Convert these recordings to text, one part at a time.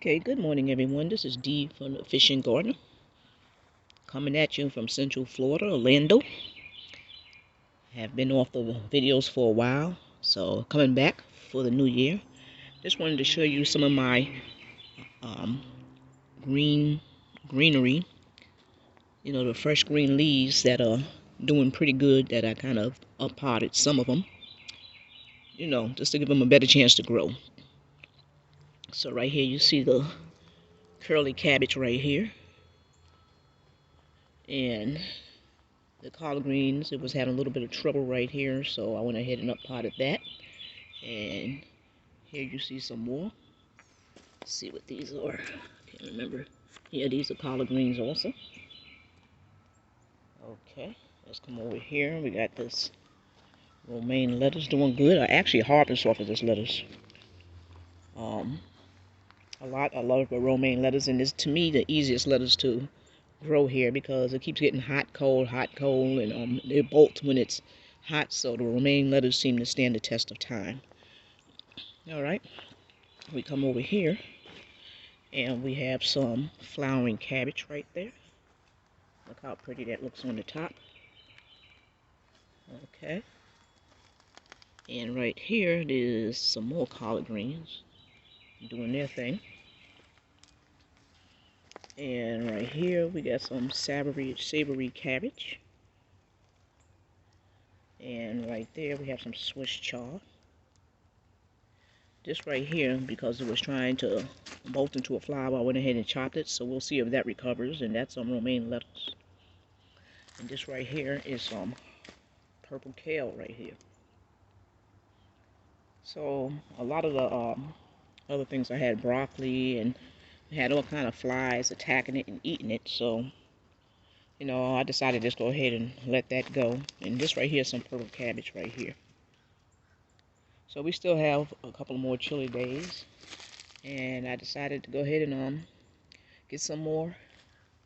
Okay, good morning, everyone. This is Dee from the Fishing Garden, coming at you from Central Florida, Orlando. Have been off the videos for a while, so coming back for the new year. Just wanted to show you some of my um, greenery. You know, the fresh green leaves that are doing pretty good. That I kind of uppotted some of them. You know, just to give them a better chance to grow. So right here, you see the curly cabbage right here, and the collard greens. It was having a little bit of trouble right here, so I went ahead and uppotted that. And here you see some more. Let's see what these are. Can't remember. Yeah, these are collard greens also. Okay, let's come over here. We got this romaine lettuce doing good. I actually harvest off of this lettuce. Um, a lot. I love the romaine lettuce, and it's to me the easiest lettuce to grow here because it keeps getting hot, cold, and they bolt when it's hot. So the romaine lettuce seem to stand the test of time. All right, we come over here. And we have some flowering cabbage right there. Look how pretty that looks on the top. Okay. And right here, there's some more collard greens doing their thing. And right here, we got some savory cabbage. And right there, we have some Swiss chard. This right here, because it was trying to bolt into a flower, I went ahead and chopped it. So we'll see if that recovers. And that's some romaine lettuce. And this right here is some purple kale right here. So a lot of the other things, I had broccoli and had all kind of flies attacking it and eating it. So, you know, I decided to just go ahead and let that go. And this right here is some purple cabbage right here. So we still have a couple more chilly days. And I decided to go ahead and get some more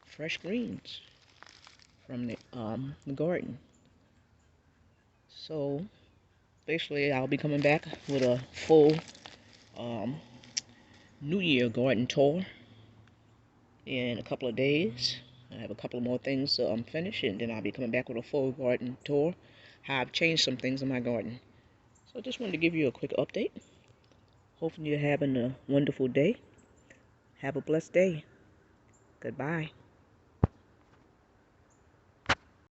fresh greens from the garden. So basically I'll be coming back with a full um, New Year garden tour in a couple of days. I have a couple more things to finish, and then I'll be coming back with a full garden tour. How I've changed some things in my garden. So I just wanted to give you a quick update. Hoping you're having a wonderful day. Have a blessed day. Goodbye.